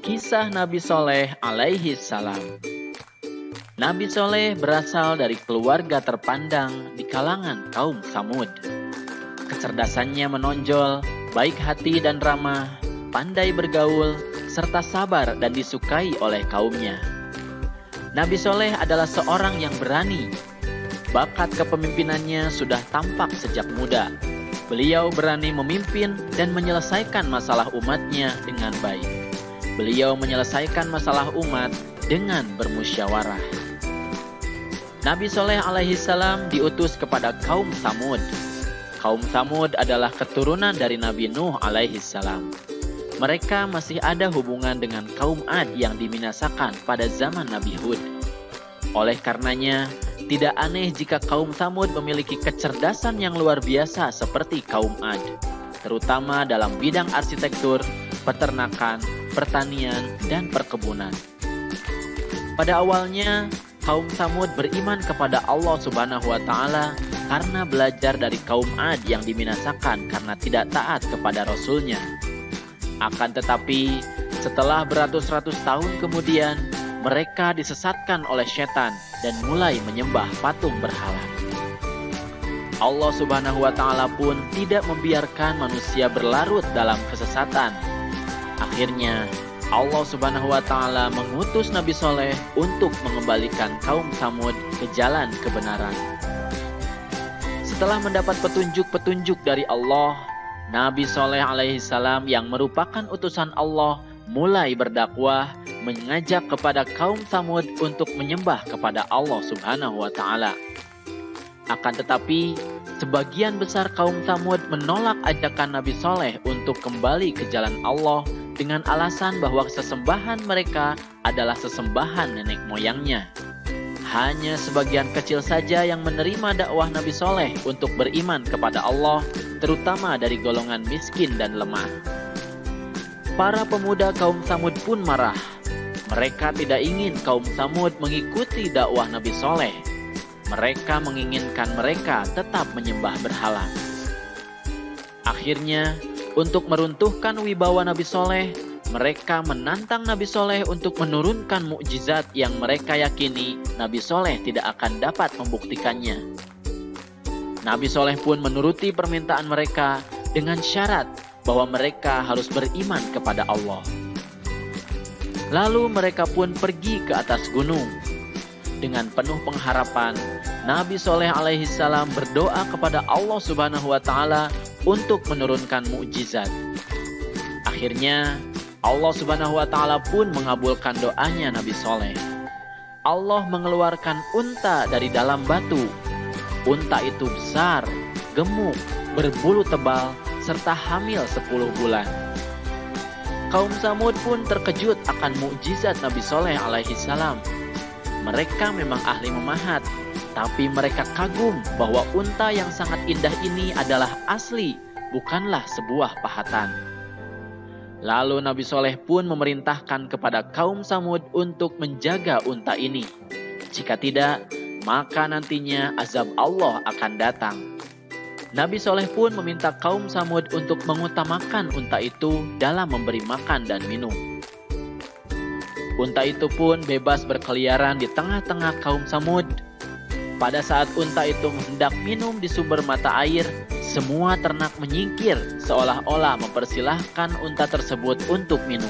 Kisah Nabi Soleh alaihi salam. Nabi Soleh berasal dari keluarga terpandang di kalangan kaum Tsamud. Kecerdasannya menonjol, baik hati dan ramah, pandai bergaul, serta sabar dan disukai oleh kaumnya. Nabi Soleh adalah seorang yang berani. Bakat kepemimpinannya sudah tampak sejak muda. Beliau berani memimpin dan menyelesaikan masalah umatnya dengan baik. Beliau menyelesaikan masalah umat dengan bermusyawarah. Nabi Soleh alaihi salam diutus kepada kaum Tsamud. Kaum Tsamud adalah keturunan dari Nabi Nuh alaihi salam. Mereka masih ada hubungan dengan kaum Ad yang dibinasakan pada zaman Nabi Hud. Oleh karenanya, tidak aneh jika kaum Tsamud memiliki kecerdasan yang luar biasa seperti kaum Ad, terutama dalam bidang arsitektur, peternakan, pertanian, dan perkebunan. Pada awalnya, kaum Tsamud beriman kepada Allah Subhanahu wa Ta'ala karena belajar dari kaum Ad yang dibinasakan karena tidak taat kepada Rasulnya. Akan tetapi, setelah beratus-ratus tahun kemudian, mereka disesatkan oleh setan dan mulai menyembah patung berhala. Allah Subhanahu wa Ta'ala pun tidak membiarkan manusia berlarut dalam kesesatan. Akhirnya, Allah Subhanahu wa Ta'ala mengutus Nabi Soleh untuk mengembalikan kaum Tsamud ke jalan kebenaran. Setelah mendapat petunjuk-petunjuk dari Allah, Nabi Soleh alaihi salam yang merupakan utusan Allah mulai berdakwah, mengajak kepada kaum Tsamud untuk menyembah kepada Allah Subhanahu wa Ta'ala. Akan tetapi, sebagian besar kaum Tsamud menolak ajakan Nabi Soleh untuk kembali ke jalan Allah dengan alasan bahwa sesembahan mereka adalah sesembahan nenek moyangnya. Hanya sebagian kecil saja yang menerima dakwah Nabi Soleh untuk beriman kepada Allah, terutama dari golongan miskin dan lemah. Para pemuda kaum Tsamud pun marah. Mereka tidak ingin kaum Tsamud mengikuti dakwah Nabi Soleh. Mereka menginginkan mereka tetap menyembah berhala. Akhirnya, untuk meruntuhkan wibawa Nabi Soleh, mereka menantang Nabi Soleh untuk menurunkan mukjizat yang mereka yakini Nabi Soleh tidak akan dapat membuktikannya. Nabi Soleh pun menuruti permintaan mereka dengan syarat bahwa mereka harus beriman kepada Allah. Lalu mereka pun pergi ke atas gunung. Dengan penuh pengharapan, Nabi Soleh alaihi salam berdoa kepada Allah Subhanahu wa Ta'ala untuk menurunkan mukjizat. Akhirnya, Allah Subhanahu wa Ta'ala pun mengabulkan doanya Nabi Soleh. Allah mengeluarkan unta dari dalam batu. Unta itu besar, gemuk, berbulu tebal, serta hamil 10 bulan. Kaum Tsamud pun terkejut akan mukjizat Nabi Soleh alaihi salam. Mereka memang ahli memahat, tapi mereka kagum bahwa unta yang sangat indah ini adalah asli, bukanlah sebuah pahatan. Lalu Nabi Soleh pun memerintahkan kepada kaum Tsamud untuk menjaga unta ini. Jika tidak, maka nantinya azab Allah akan datang. Nabi Soleh pun meminta kaum Tsamud untuk mengutamakan unta itu dalam memberi makan dan minum. Unta itu pun bebas berkeliaran di tengah-tengah kaum Tsamud. Pada saat unta itu hendak minum di sumber mata air, semua ternak menyingkir seolah-olah mempersilahkan unta tersebut untuk minum.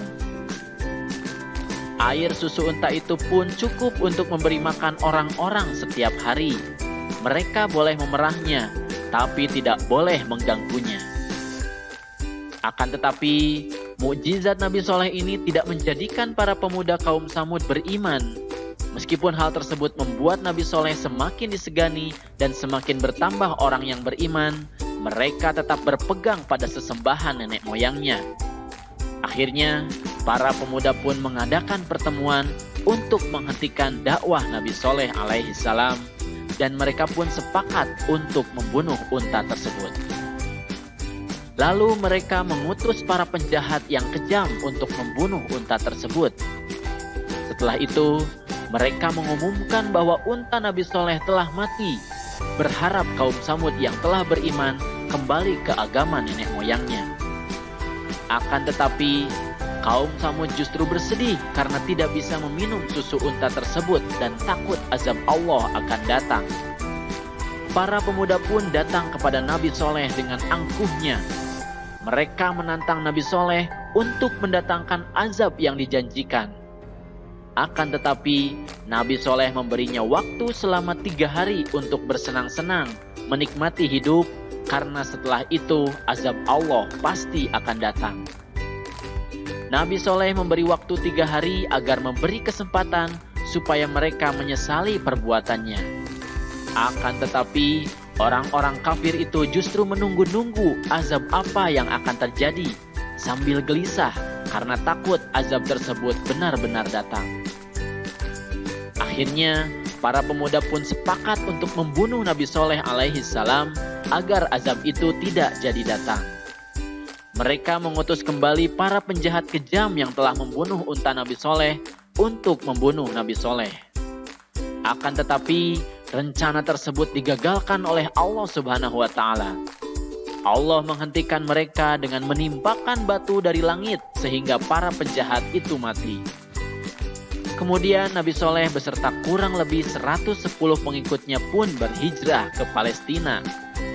Air susu unta itu pun cukup untuk memberi makan orang-orang setiap hari. Mereka boleh memerahnya, tapi tidak boleh mengganggunya. Akan tetapi, mukjizat Nabi Soleh ini tidak menjadikan para pemuda kaum Tsamud beriman. Meskipun hal tersebut membuat Nabi Soleh semakin disegani dan semakin bertambah orang yang beriman, mereka tetap berpegang pada sesembahan nenek moyangnya. Akhirnya, para pemuda pun mengadakan pertemuan untuk menghentikan dakwah Nabi Soleh alaihi salam, dan mereka pun sepakat untuk membunuh unta tersebut. Lalu mereka mengutus para penjahat yang kejam untuk membunuh unta tersebut. Setelah itu, mereka mengumumkan bahwa unta Nabi Soleh telah mati, berharap kaum Tsamud yang telah beriman kembali ke agama nenek moyangnya. Akan tetapi, Kaum Samud justru bersedih karena tidak bisa meminum susu unta tersebut dan takut azab Allah akan datang. Para pemuda pun datang kepada Nabi Soleh dengan angkuhnya. Mereka menantang Nabi Soleh untuk mendatangkan azab yang dijanjikan. Akan tetapi, Nabi Soleh memberinya waktu selama 3 hari untuk bersenang-senang, menikmati hidup, karena setelah itu azab Allah pasti akan datang. Nabi Soleh memberi waktu 3 hari agar memberi kesempatan supaya mereka menyesali perbuatannya. Akan tetapi, orang-orang kafir itu justru menunggu-nunggu azab apa yang akan terjadi, sambil gelisah karena takut azab tersebut benar-benar datang. Akhirnya, para pemuda pun sepakat untuk membunuh Nabi Soleh alaihi salam agar azab itu tidak jadi datang. Mereka mengutus kembali para penjahat kejam yang telah membunuh unta Nabi Soleh untuk membunuh Nabi Soleh. Akan tetapi, rencana tersebut digagalkan oleh Allah Subhanahu wa Ta'ala. Allah menghentikan mereka dengan menimpakan batu dari langit sehingga para penjahat itu mati. Kemudian Nabi Soleh beserta kurang lebih 110 pengikutnya pun berhijrah ke Palestina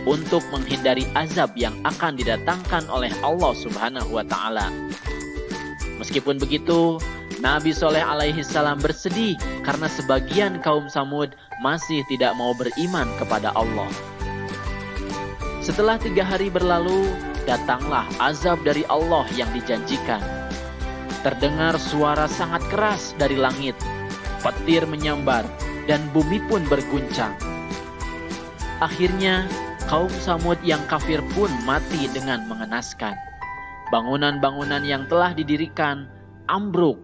untuk menghindari azab yang akan didatangkan oleh Allah Subhanahu wa Ta'ala. Meskipun begitu, Nabi Soleh alaihi salam bersedih karena sebagian kaum Samud masih tidak mau beriman kepada Allah. Setelah 3 hari berlalu, datanglah azab dari Allah yang dijanjikan. Terdengar suara sangat keras dari langit, petir menyambar, dan bumi pun berguncang. Akhirnya, kaum Samud yang kafir pun mati dengan mengenaskan. Bangunan-bangunan yang telah didirikan ambruk,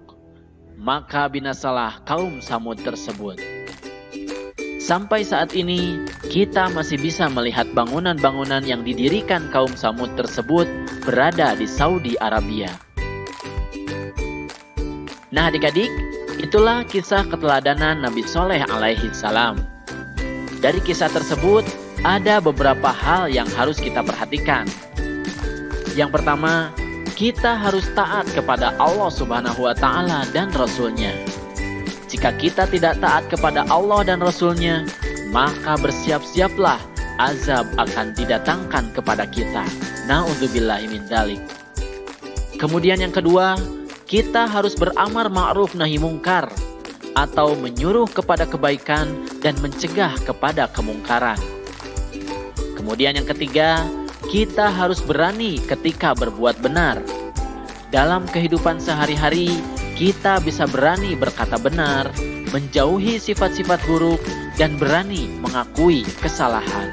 maka binasalah kaum Samud tersebut. Sampai saat ini, kita masih bisa melihat bangunan-bangunan yang didirikan kaum Samud tersebut berada di Saudi Arabia. Nah adik-adik, itulah kisah keteladanan Nabi Soleh alaihi salam. Dari kisah tersebut, ada beberapa hal yang harus kita perhatikan. Yang pertama, kita harus taat kepada Allah Subhanahu wa Ta'ala dan Rasul-Nya. Jika kita tidak taat kepada Allah dan Rasul-Nya, maka bersiap-siaplah azab akan didatangkan kepada kita. Na'udzubillahi min dzalik. Kemudian yang kedua, kita harus beramar ma'ruf nahi mungkar, atau menyuruh kepada kebaikan dan mencegah kepada kemungkaran. Kemudian yang ketiga, kita harus berani ketika berbuat benar. Dalam kehidupan sehari-hari, kita bisa berani berkata benar, menjauhi sifat-sifat buruk, dan berani mengakui kesalahan.